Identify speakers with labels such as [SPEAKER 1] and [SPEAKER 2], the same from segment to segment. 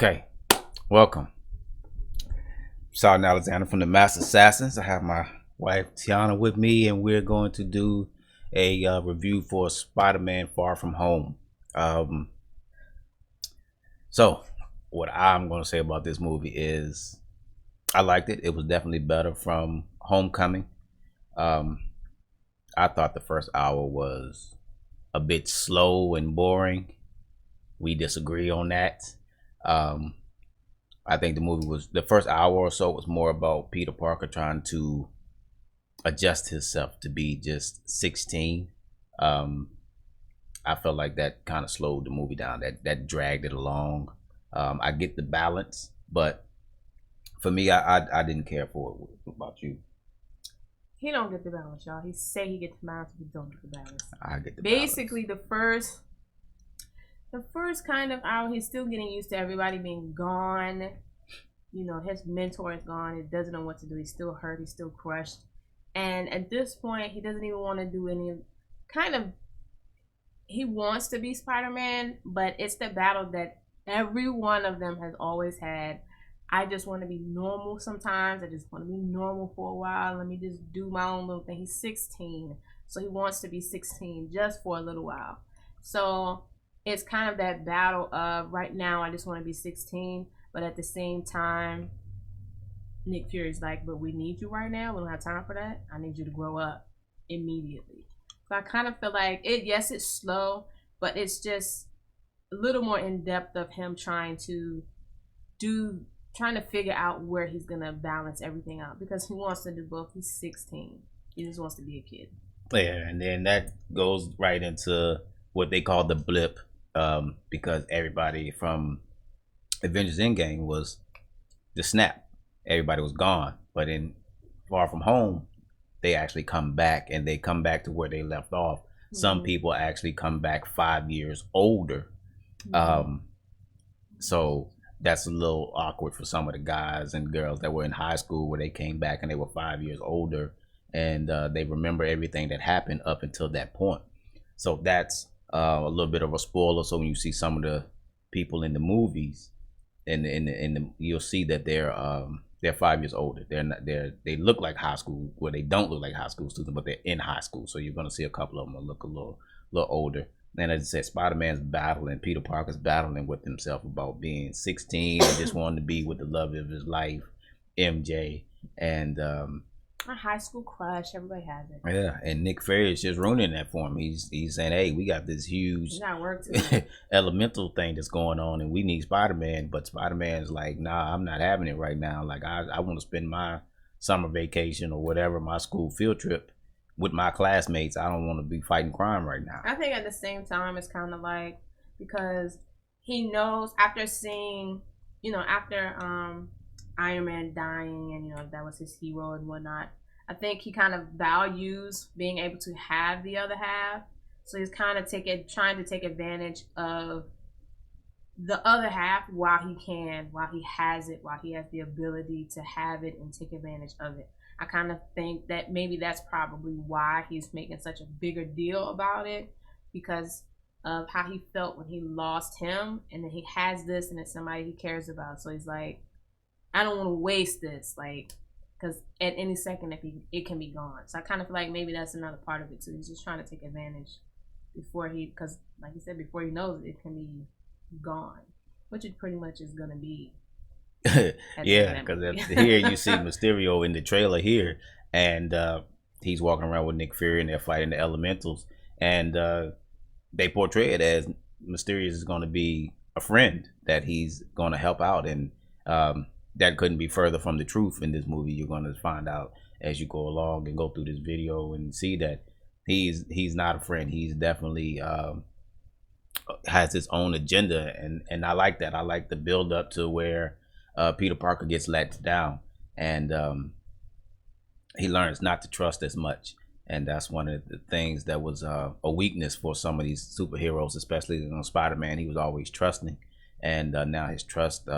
[SPEAKER 1] Okay, welcome. Sergeant Alexander from the Master Assassins. I have my wife Tiana with me, and we're going to do a review for Spider-Man: Far From Home. Um, so, what I'm going to say about this movie is, I liked it. It was definitely better from Homecoming. Um, I thought the first hour was a bit slow and boring. We disagree on that. Um, I think the first hour or so was more about Peter Parker trying to adjust himself to be just 16. Um, I felt like that kind of slowed the movie down. That dragged it along. I get the balance, but for me, I didn't care for it. What about you?
[SPEAKER 2] He don't get the balance, y'all. He say he gets the balance, but he don't get the balance.
[SPEAKER 1] I get the
[SPEAKER 2] Basically,
[SPEAKER 1] balance.
[SPEAKER 2] the first kind of hour, he's still getting used to everybody being gone. You know, his mentor is gone. He doesn't know what to do. He's still hurt. He's still crushed. And at this point, he doesn't even want to do any kind of. He wants to be Spider-Man, but it's the battle that every one of them has always had. I just want to be normal sometimes. I just want to be normal for a while. Let me just do my own little thing. He's 16, so he wants to be 16 just for a little while. So it's kind of that battle of right now, I just want to be 16, but at the same time, Nick Fury's like, but we need you right now. We don't have time for that. I need you to grow up immediately. So I kind of feel like it. Yes, it's slow, but it's just a little more in depth of him do trying to figure out where he's gonna balance everything out because he wants to do both. He's 16. He just wants to be a kid.
[SPEAKER 1] Yeah, and then that goes right into what they call the blip, because everybody from Avengers Endgame was the snap. Everybody was gone, but in Far From Home, they actually come back, and they come back to where they left off. Some people actually come back 5 years older. Um, so that's a little awkward for some of the guys and girls that were in high school where they came back and they were 5 years older, and they remember everything that happened up until that point. So that's a little bit of a spoiler. So when you see some of the people in the movies, you'll see that they're 5 years older. They look like high school, well, they don't look like high school students, but they're in high school. So you're gonna see a couple of them that look a little older. And as I said, Spider-Man's battling, Peter Parker's battling with himself about being 16 and just wanting to be with the love of his life, MJ. And
[SPEAKER 2] A high school crush. Everybody has it.
[SPEAKER 1] yeah, and Nick Fury is just ruining that for him. He's saying, hey, we got this huge elemental thing that's going on, and we need Spider-Man. But Spider-Man's like, nah, I'm not having it right now. Like, I want to spend my summer vacation or whatever, my school field trip with my classmates. I don't want to be fighting crime right now.
[SPEAKER 2] I think at the same time, it's kind of like because he knows after seeing, after Iron Man dying and that was his hero and whatnot. I think he kind of values being able to have the other half. So he's kind of trying to take advantage of the other half while he has it, while he has the ability to have it and take advantage of it. I kind of think that maybe that's probably why he's making such a bigger deal about it because of how he felt when he lost him, and then he has this and it's somebody he cares about. So he's like, I don't want to waste this, like, because at any second it can be gone. So I kind of feel like maybe that's another part of it too. He's just trying to take advantage because like he said, before he knows it can be gone, which it pretty much is gonna be.
[SPEAKER 1] Yeah, because here you see Mysterio in the trailer here, and he's walking around with Nick Fury, and they're fighting the Elementals, and they portray it as Mysterio is going to be a friend that he's going to help out, and that couldn't be further from the truth in this movie. You're going to find out as you go along and go through this video and see that he's not a friend. He's definitely has his own agenda, and I like that. I like the build up to where Peter Parker gets let down, and he learns not to trust as much. And that's one of the things that was a weakness for some of these superheroes, especially Spider-Man. He was always trusting, and now his trust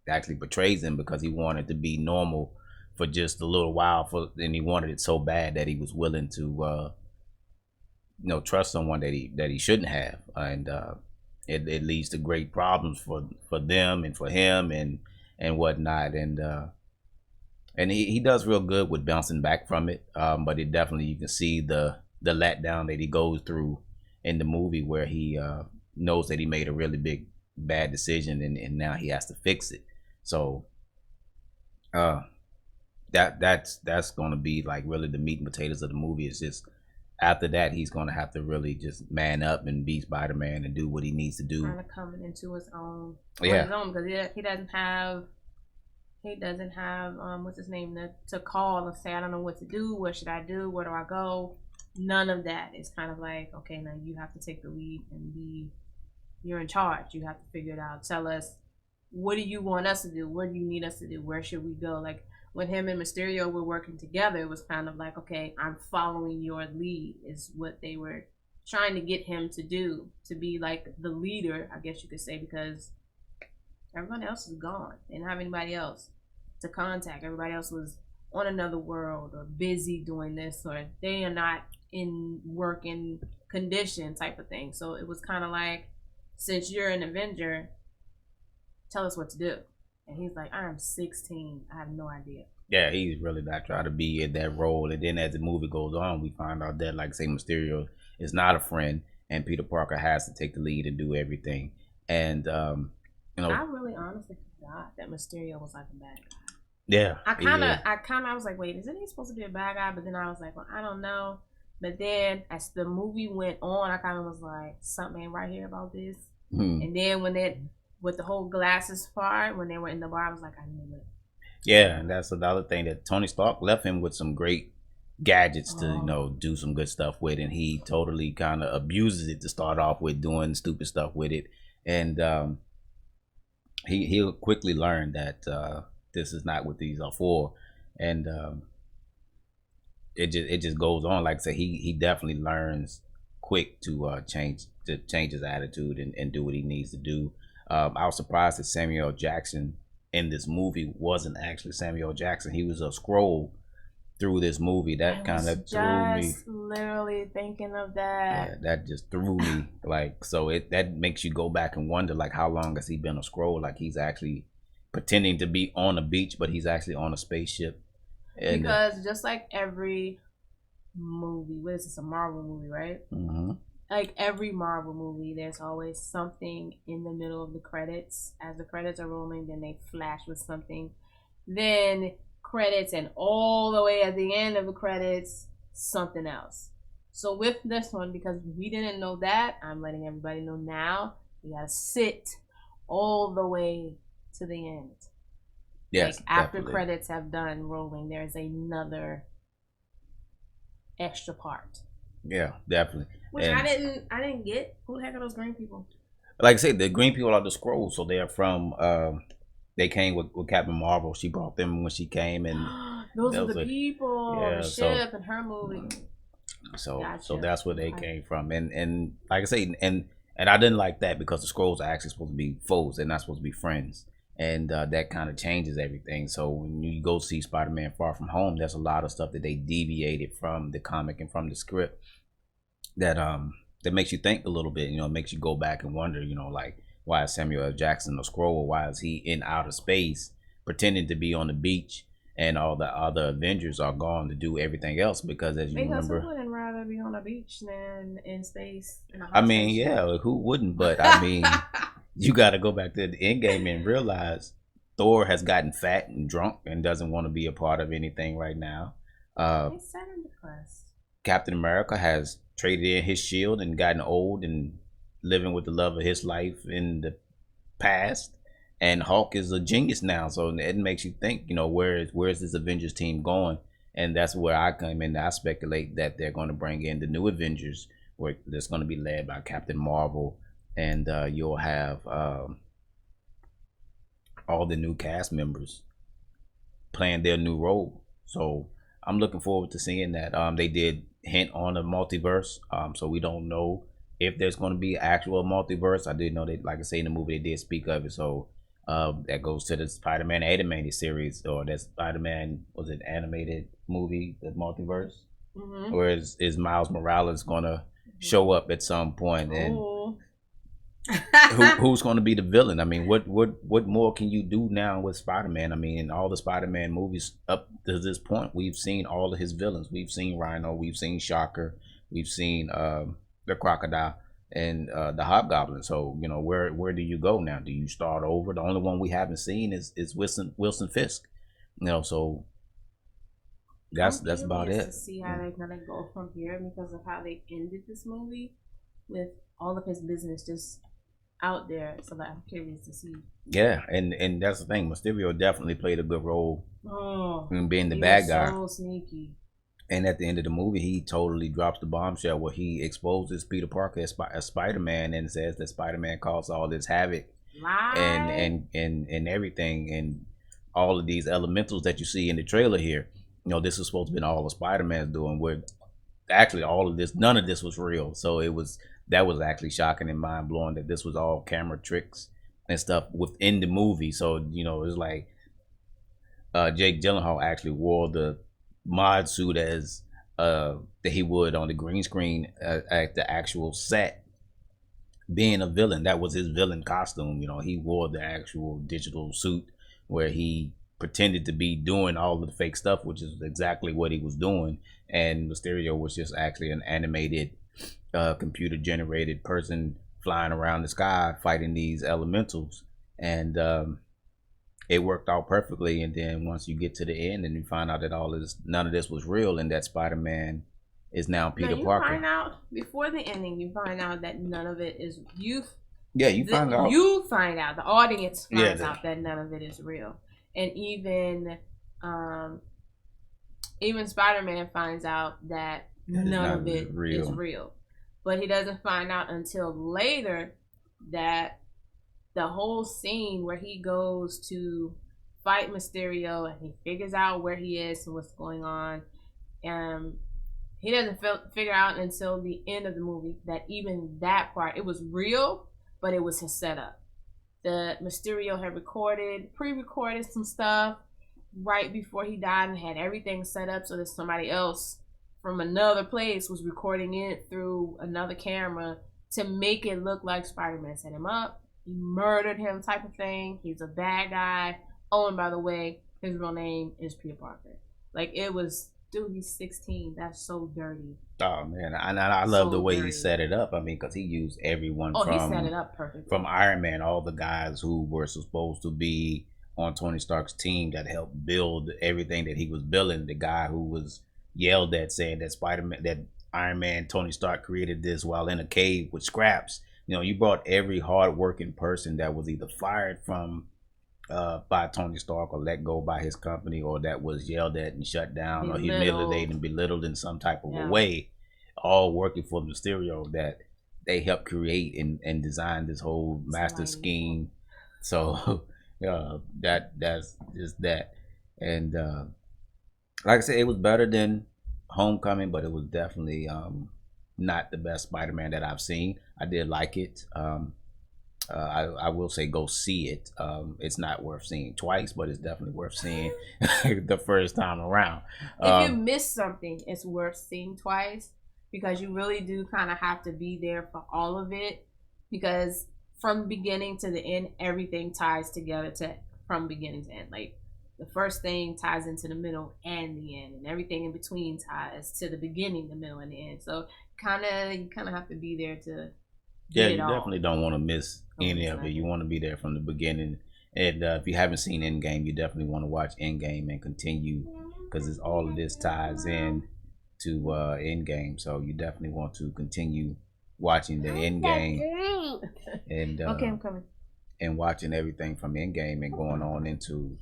[SPEAKER 1] actually betrays him because he wanted to be normal for just a little while, and he wanted it so bad that he was willing to trust someone that he shouldn't have. And it leads to great problems for them and for him and whatnot. And he does real good with bouncing back from it. But it definitely, you can see the letdown that he goes through in the movie, where he knows that he made a really big bad decision, and now he has to fix it. So uh that's going to be like really the meat and potatoes of the movie. It's just after that he's going to have to really just man up and be Spider-Man and do what he needs to do.
[SPEAKER 2] Kind of coming into his own,
[SPEAKER 1] Yeah,
[SPEAKER 2] his own, because he doesn't have what's his name to call and say, I don't know what to do, what should I do, where do I go. None of that. It's kind of like, okay, now you have to take the lead and you're in charge. You have to figure it out. Tell us, what do you want us to do? What do you need us to do? Where should we go? Like when him and Mysterio were working together, it was kind of like, okay, I'm following your lead, is what they were trying to get him to do, to be like the leader, I guess you could say, because everyone else is gone. They didn't have anybody else to contact. Everybody else was on another world or busy doing this, or they are not in working condition type of thing. So it was kind of like, since you're an Avenger, tell us what to do. And he's like, I'm 16. I have no idea.
[SPEAKER 1] yeah, he's really not trying to be in that role. And then as the movie goes on, we find out that, like, say, Mysterio is not a friend, and Peter Parker has to take the lead and do everything. And
[SPEAKER 2] I really honestly forgot that Mysterio was like a bad guy.
[SPEAKER 1] Yeah,
[SPEAKER 2] I was like, wait, isn't he supposed to be a bad guy? But then I was like, well, I don't know. But then as the movie went on, I kind of was like, something ain't right here about this. And then with the whole glasses part, when they were in the bar, I was like, I knew it.
[SPEAKER 1] Yeah, and that's another thing, that Tony Stark left him with some great gadgets to do some good stuff with, and he totally kind of abuses it to start off with, doing stupid stuff with it. And he'll quickly learn that this is not what these are for. And it just goes on. Like I said, he definitely learns quick to change his attitude and do what he needs to do. I was surprised that Samuel Jackson in this movie wasn't actually Samuel Jackson. He was a Skrull through this movie. That kind of threw me.
[SPEAKER 2] Literally thinking of that.
[SPEAKER 1] Yeah, that just threw me. Like, so that makes you go back and wonder, like, how long has he been a Skrull? Like, he's actually pretending to be on a beach, but he's actually on a spaceship.
[SPEAKER 2] And, because just like every movie, what is this, a Marvel movie, right?
[SPEAKER 1] Mm-hmm.
[SPEAKER 2] Like every Marvel movie, there's always something in the middle of the credits. As the credits are rolling, then they flash with something. Then credits, and all the way at the end of the credits, something else. So with this one, because we didn't know that, I'm letting everybody know now. You gotta sit all the way to the end.
[SPEAKER 1] Yes,
[SPEAKER 2] like after credits have done rolling, there's another extra part.
[SPEAKER 1] Yeah, definitely.
[SPEAKER 2] Which I didn't get. Who the heck are those green people?
[SPEAKER 1] Like I said, the green people are the Skrulls, so they're from. They came with Captain Marvel. She brought them when she came, and
[SPEAKER 2] those are the people. Yeah, the ship and her movie.
[SPEAKER 1] So that's where they came from, and like I say, and I didn't like that, because the Skrulls are actually supposed to be foes. They're not supposed to be friends. And that kind of changes everything. So when you go see Spider-Man Far From Home, there's a lot of stuff that they deviated from the comic and from the script that makes you think a little bit. Makes you go back and wonder, like, why is Samuel L. Jackson a Skrull? Or why is he in outer space pretending to be on the beach, and all the other Avengers are gone to do everything else? Because as you remember,
[SPEAKER 2] who wouldn't rather be on a beach than in space?
[SPEAKER 1] I mean, yeah, who wouldn't? But I mean. You got to go back to the end game and realize Thor has gotten fat and drunk and doesn't want to be a part of anything right now.
[SPEAKER 2] He's sad and depressed.
[SPEAKER 1] Captain America has traded in his shield and gotten old and living with the love of his life in the past. And Hulk is a genius now, so it makes you think, where's this Avengers team going? And that's where I come in. I speculate that they're going to bring in the new Avengers, where that's going to be led by Captain Marvel. And you'll have all the new cast members playing their new role. So I'm looking forward to seeing that. They did hint on a multiverse, so we don't know if there's going to be actual multiverse. I did know that, like I say, in the movie they did speak of it. So that goes to the Spider-Man animated series, or that Spider-Man, was it animated movie, the multiverse? Mm-hmm. Or is Miles Morales going to show up at some point? And Who's going to be the villain? I mean, what more can you do now with Spider-Man? I mean, in all the Spider-Man movies up to this point, we've seen all of his villains. We've seen Rhino, we've seen Shocker, we've seen the Crocodile, and the Hobgoblin. So where do you go now? Do you start over? The only one we haven't seen is Wilson Fisk. So that's about it.
[SPEAKER 2] To see how they're gonna go from here because of how they ended this movie with all of his business just out there. So that I'm curious to see.
[SPEAKER 1] Yeah, and that's the thing. Mysterio definitely played a good role in being the bad guy.
[SPEAKER 2] So sneaky.
[SPEAKER 1] And at the end of the movie, he totally drops the bombshell where he exposes Peter Parker as Spider-Man and says that Spider-Man caused all this havoc and everything, and all of these elementals that you see in the trailer here. This is supposed to be all of Spider-Man's doing. Where actually all of this, none of this was real. So that was actually shocking and mind blowing that this was all camera tricks and stuff within the movie. So it's like Jake Gyllenhaal actually wore the mod suit as that he would on the green screen at the actual set, being a villain. That was his villain costume. He wore the actual digital suit where he pretended to be doing all of the fake stuff, which is exactly what he was doing. And Mysterio was just actually an animated computer generated person flying around the sky fighting these elementals. And it worked out perfectly. And then once you get to the end and you find out that none of this was real, and that Spider-Man is now Peter Parker.
[SPEAKER 2] Find out before the ending. You find out that none of it is you.
[SPEAKER 1] Yeah, you find out.
[SPEAKER 2] You find out. The audience finds out that none of it is real, and even Spider-Man finds out that none of it is real. But he doesn't find out until later that the whole scene where he goes to fight Mysterio and he figures out where he is and what's going on, he doesn't figure out until the end of the movie that even that part, it was real, but it was his setup. The Mysterio had pre-recorded some stuff right before he died and had everything set up so that somebody else from another place was recording it through another camera to make it look like Spider-Man set him up. He murdered him type of thing. He's a bad guy. Oh, and by the way, his real name is Peter Parker. Like, it was, dude, he's 16. That's so dirty.
[SPEAKER 1] Oh, man. And I love the way he set it up. I mean, because he used everyone
[SPEAKER 2] he set it up perfectly.
[SPEAKER 1] From Iron Man, all the guys who were supposed to be on Tony Stark's team that helped build everything that he was building. The guy who was yelled at saying that Iron Man, Tony Stark created this while in a cave with scraps. You brought every hard-working person that was either fired from by Tony Stark or let go by his company, or that was yelled at and shut down or humiliated and belittled in some type of a way, all working for Mysterio, that they helped create and design this whole master scheme. So that's just that. And like I said, it was better than Homecoming, but it was definitely not the best Spider-Man that I've seen. I did like it. I will say go see it. It's not worth seeing twice, but it's definitely worth seeing the first time around.
[SPEAKER 2] If you miss something, it's worth seeing twice, because you really do kind of have to be there for all of it, because from beginning to the end, everything ties together from beginning to end. Like, the first thing ties into the middle and the end, and everything in between ties to the beginning, the middle, and the end. So you kind of have to be there to get it all.
[SPEAKER 1] Definitely don't want to miss any of it. You want to be there from the beginning. And if you haven't seen Endgame, you definitely want to watch Endgame and continue, because all of this ties in to Endgame. So you definitely want to continue watching the Endgame and
[SPEAKER 2] okay, I'm coming.
[SPEAKER 1] And watching everything from Endgame and going on into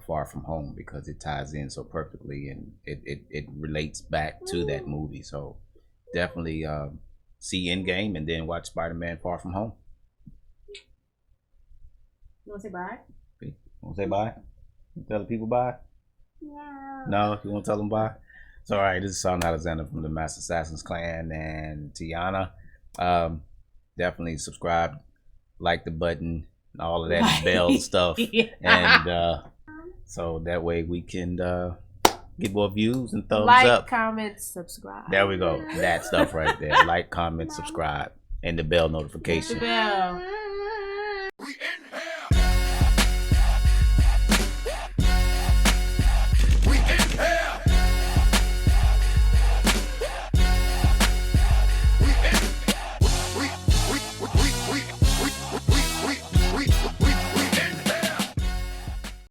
[SPEAKER 1] Far From Home, because it ties in so perfectly and it relates back to that movie. So definitely see Endgame and then watch Spider-Man Far From Home.
[SPEAKER 2] You want to say bye?
[SPEAKER 1] You want to say bye? Tell the people bye? No? You want to tell them bye? So, all right, this is Sean Alexander from the Master Assassins Clan and Tiana. Definitely subscribe, like the button, and all of that bell stuff. And so that way we can get more views and thumbs up.
[SPEAKER 2] Like, comment, subscribe.
[SPEAKER 1] There we go. That stuff right there. Like, comment, subscribe. and the bell
[SPEAKER 2] The
[SPEAKER 1] notification.
[SPEAKER 2] bell.